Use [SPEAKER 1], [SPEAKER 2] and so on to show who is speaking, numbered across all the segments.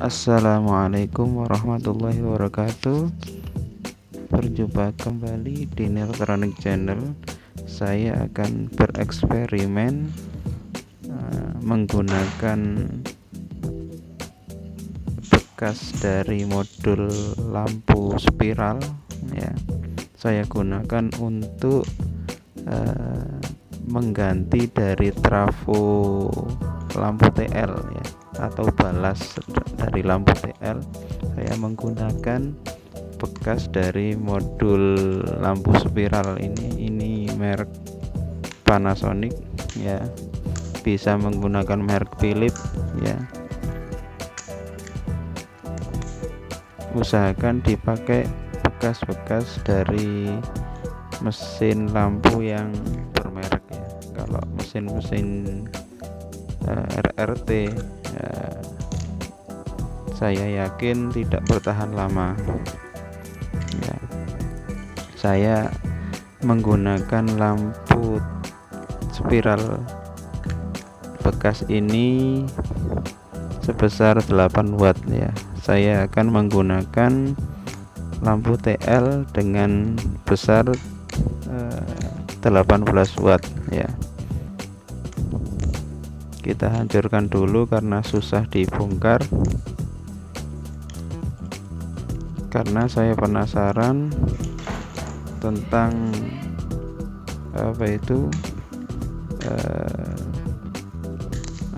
[SPEAKER 1] Assalamualaikum warahmatullahi wabarakatuh. Berjumpa kembali di Neutronic Channel. Saya akan bereksperimen menggunakan bekas dari modul lampu spiral ya. Saya gunakan untuk mengganti dari trafo lampu TL ya, atau balas dari lampu TL. Saya menggunakan bekas dari modul lampu spiral ini merek Panasonic ya, bisa menggunakan merek Philips ya. Usahakan dipakai bekas-bekas dari mesin lampu yang bermerek ya. Kalau mesin-mesin RRT ya, saya yakin tidak bertahan lama ya. Saya menggunakan lampu spiral bekas ini sebesar 8 watt ya. Saya akan menggunakan lampu TL dengan besar 18 watt ya. Kita hancurkan dulu karena susah dibongkar, karena saya penasaran tentang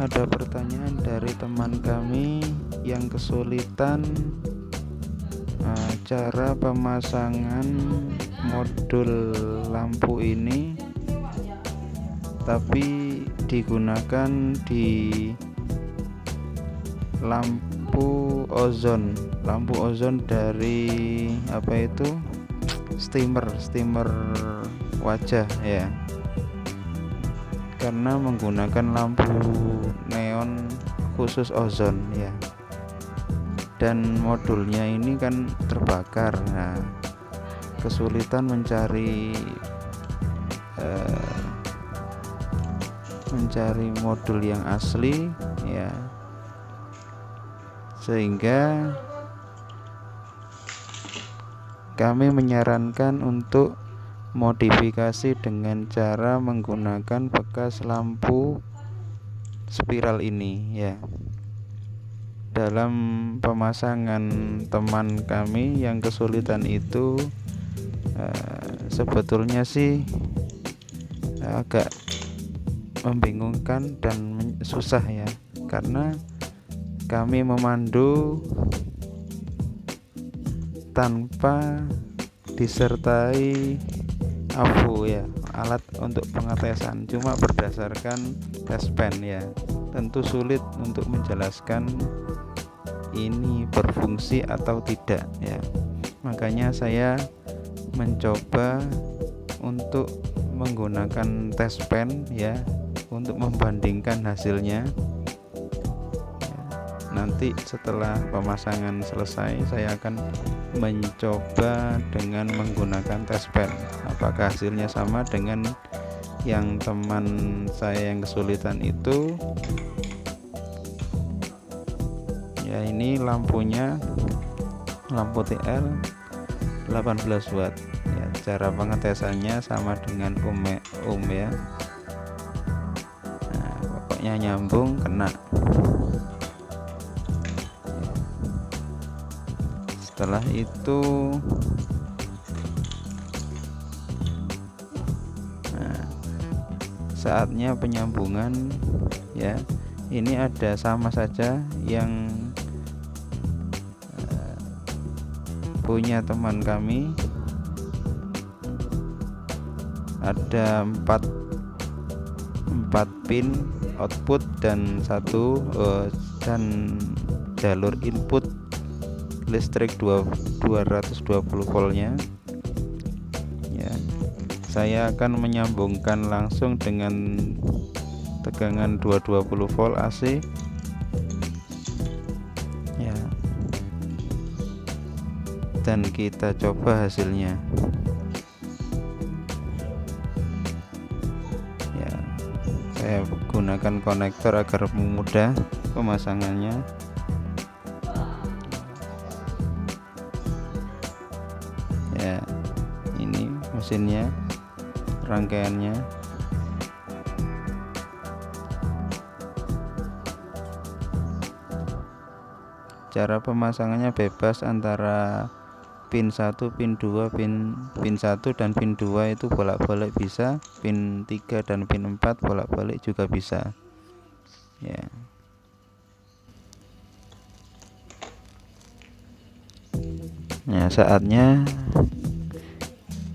[SPEAKER 1] ada pertanyaan dari teman kami yang kesulitan cara pemasangan modul lampu ini, tapi digunakan di lampu ozon dari steamer wajah ya, karena menggunakan lampu neon khusus ozon ya, dan modulnya ini kan terbakar. Nah, kesulitan mencari modul yang asli ya, sehingga kami menyarankan untuk modifikasi dengan cara menggunakan bekas lampu spiral ini ya. Dalam pemasangan teman kami yang kesulitan itu sebetulnya sih agak membingungkan dan susah ya, karena kami memandu tanpa disertai AVO ya, alat untuk pengetesan, cuma berdasarkan test pen ya. Tentu sulit untuk menjelaskan ini berfungsi atau tidak ya. Makanya saya mencoba untuk menggunakan test pen ya, untuk membandingkan hasilnya ya. Nanti setelah pemasangan selesai, saya akan mencoba dengan menggunakan test pen, apakah hasilnya sama dengan yang teman saya yang kesulitan itu ya. Ini lampunya, lampu TL 18 watt ya. Cara pengetesannya sama dengan ya. Nah, pokoknya nyambung, kena. Setelah itu saatnya penyambungan ya. Ini ada sama saja yang punya teman kami, ada 4 pin output dan dan jalur input listrik 220 voltnya ya. Saya akan menyambungkan langsung dengan tegangan 220 volt AC ya, dan kita coba hasilnya ya. Saya gunakan konektor agar mudah pemasangannya. ya. Ini mesinnya, rangkaiannya. Cara pemasangannya bebas antara pin 1, pin 2, pin 1 dan pin 2 itu bolak-balik bisa, pin 3 dan pin 4 bolak-balik juga bisa ya. Nah, saatnya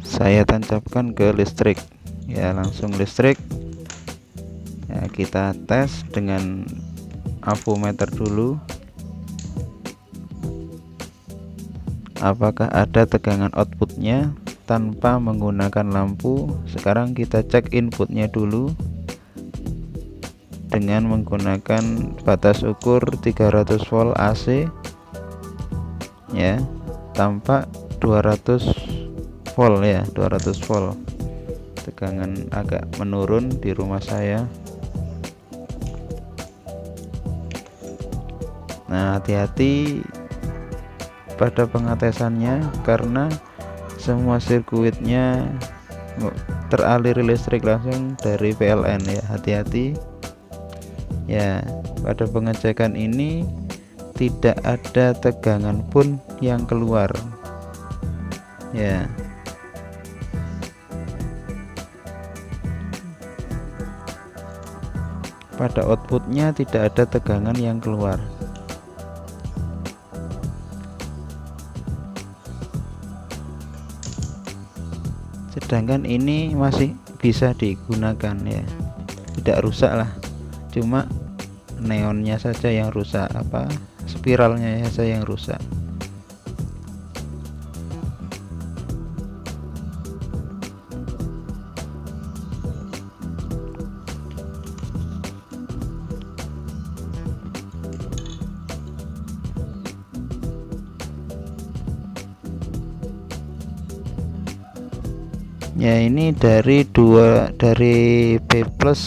[SPEAKER 1] saya tancapkan ke listrik ya, langsung listrik ya. Kita tes dengan avometer dulu, apakah ada tegangan outputnya tanpa menggunakan lampu. Sekarang kita cek inputnya dulu dengan menggunakan batas ukur 300 volt AC ya, tampak 200 volt ya, 200 volt. Tegangan agak menurun di rumah saya. Nah, hati-hati pada pengetesannya karena semua sirkuitnya teralir listrik langsung dari PLN ya, hati-hati ya. Pada pengecekan ini tidak ada tegangan pun yang keluar ya. Pada outputnya tidak ada tegangan yang keluar. Sedangkan ini masih bisa digunakan ya, tidak rusak lah, cuma neonnya saja yang rusak, apa spiralnya saja yang rusak. Ya, ini dari P plus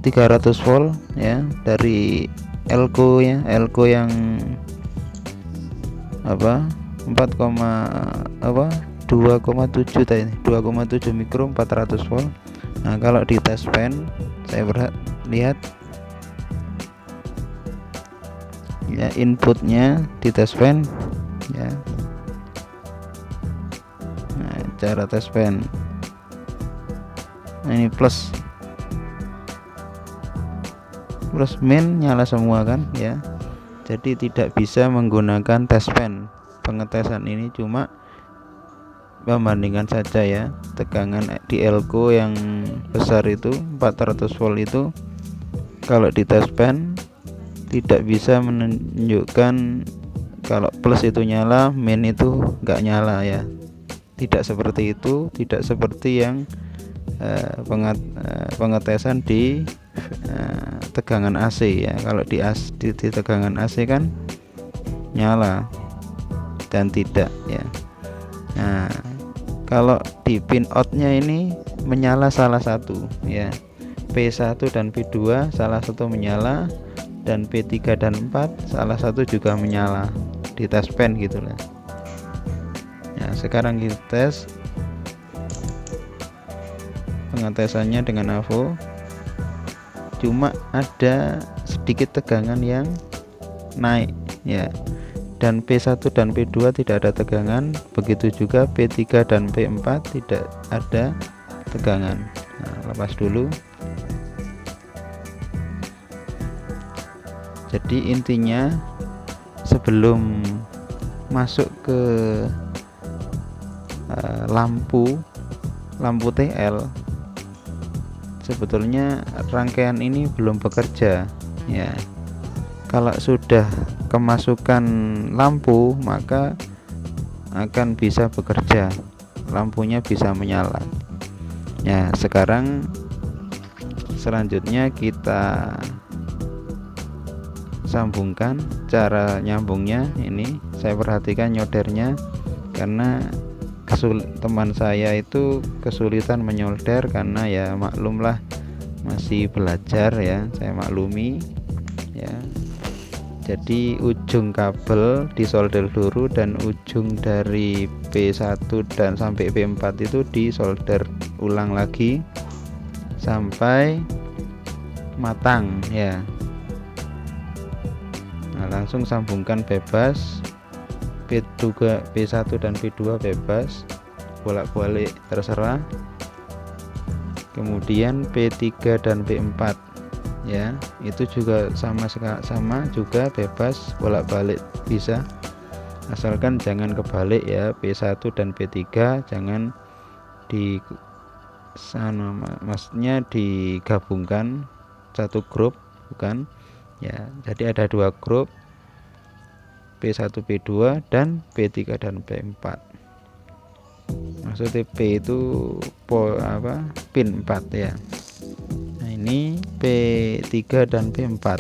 [SPEAKER 1] 300 volt ya, dari Elko ya, Elko yang apa 2,7 tadi, 2,7 mikro 400 volt. Nah, kalau di test pen saya lihat ya, inputnya di test pen ya. Nah, cara test pen, nah, ini plus main nyala semua kan ya, jadi tidak bisa menggunakan test pen. Pengetesan ini cuma membandingkan saja ya, tegangan di Elko yang besar itu 400 volt itu kalau di test pen tidak bisa menunjukkan kalau plus itu nyala, main itu nggak nyala ya. Tidak seperti itu, tidak seperti yang pengetesan di tegangan AC ya. Kalau di tegangan AC kan nyala dan tidak ya. Nah, kalau di pin outnya ini menyala salah satu ya, P1 dan P2 salah satu menyala, dan P3 dan 4 salah satu juga menyala di test pen gitulah. Nah, sekarang kita tes pengetesannya dengan AVO, cuma ada sedikit tegangan yang naik ya, dan P1 dan P2 tidak ada tegangan, begitu juga P3 dan P4 tidak ada tegangan. Nah, lepas dulu. Jadi intinya sebelum masuk ke lampu TL, sebetulnya rangkaian ini belum bekerja ya. Kalau sudah kemasukan lampu maka akan bisa bekerja, lampunya bisa menyala ya. Sekarang selanjutnya kita sambungkan. Cara nyambungnya ini saya perhatikan nyoldernya, karena teman saya itu kesulitan menyolder karena ya maklumlah masih belajar ya, saya maklumi ya. Jadi ujung kabel disolder dulu dan ujung dari P1 dan sampai P4 itu disolder ulang lagi sampai matang ya. Nah, langsung sambungkan bebas. P2, P1 dan P2 bebas, bolak-balik terserah. Kemudian P3 dan P4 ya, itu juga sama juga bebas, bolak-balik bisa, asalkan jangan kebalik ya. P1 dan P3 jangan di sana, maksudnya digabungkan satu grup, bukan ya. Jadi ada dua grup, P1 P2 dan P3 dan P4. Maksudnya P itu pin 4 ya. Nah, ini P3 dan P4.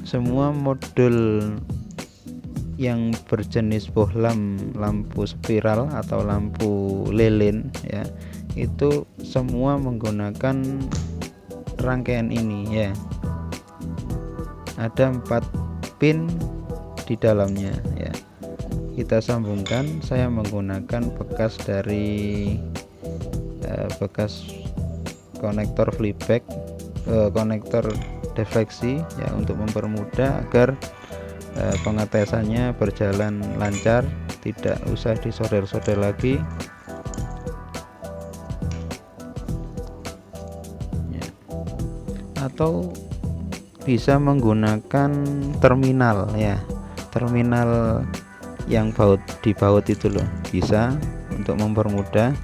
[SPEAKER 1] Semua modul yang berjenis bohlam, lampu spiral atau lampu lilin ya, itu semua menggunakan rangkaian ini ya. Ada 4 pin di dalamnya ya. Kita sambungkan. Saya menggunakan bekas dari bekas konektor flipback, konektor defleksi ya, untuk mempermudah agar pengetesannya berjalan lancar, tidak usah disolder-solder lagi ya. Atau bisa menggunakan terminal ya, terminal yang dibaut itu loh, bisa untuk mempermudah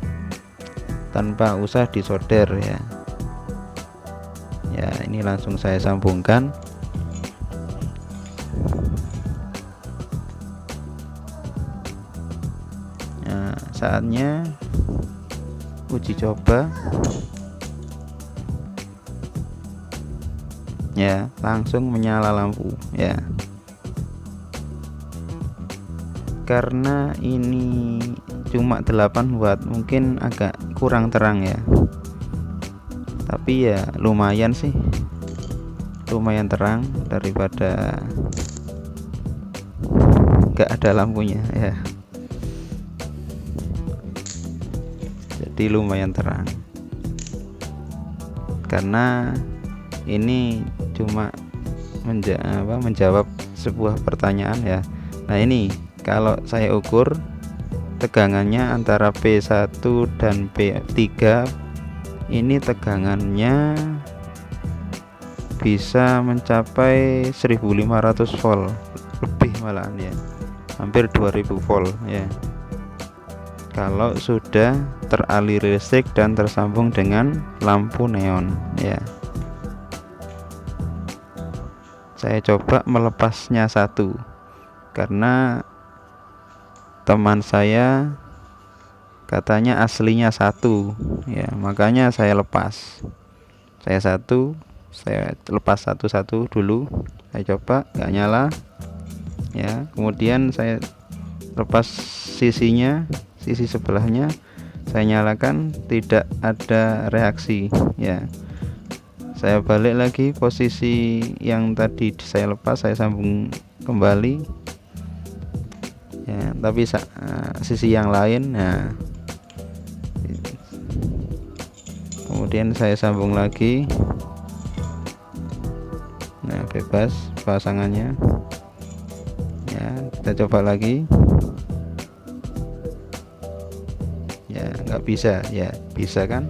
[SPEAKER 1] tanpa usah disolder ya. Ya, ini langsung saya sambungkan. Nah, saatnya uji coba ya, langsung menyala lampu ya. Karena ini cuma 8 watt mungkin agak kurang terang ya, tapi ya lumayan sih, lumayan terang daripada gak ada lampunya ya. Jadi lumayan terang karena ini cuma menjawab sebuah pertanyaan ya. Nah, ini kalau saya ukur tegangannya antara P1 dan P3, ini tegangannya bisa mencapai 1500 volt lebih malahan ya, hampir 2000 volt ya, kalau sudah teralir listrik dan tersambung dengan lampu neon ya. Saya coba melepasnya satu karena teman saya katanya aslinya satu ya, makanya saya lepas. Saya lepas satu-satu dulu. Saya coba, nggak nyala ya. Kemudian saya lepas sisinya, sisi sebelahnya saya nyalakan, tidak ada reaksi ya. Saya balik lagi posisi yang tadi saya lepas, saya sambung kembali ya, tapi sisi yang lain. Nah, kemudian saya sambung lagi. Nah, bebas pasangannya ya. Kita coba lagi ya, nggak bisa ya. Bisa kan?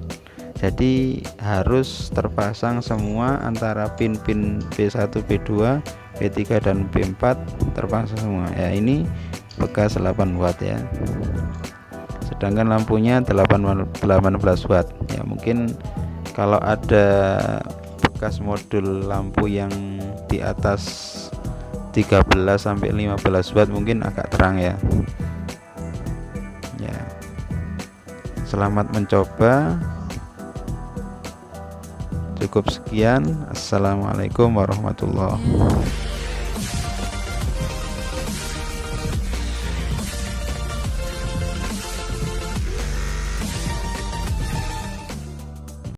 [SPEAKER 1] Jadi harus terpasang semua antara pin-pin P1, P2, P3 dan P4 terpasang semua ya. Ini bekas 8 watt ya, sedangkan lampunya 18 watt ya. Mungkin kalau ada bekas modul lampu yang di atas 13 sampai 15 watt mungkin agak terang ya. Ya, selamat mencoba. Cukup sekian. Assalamualaikum warahmatullahi wabarakatuh.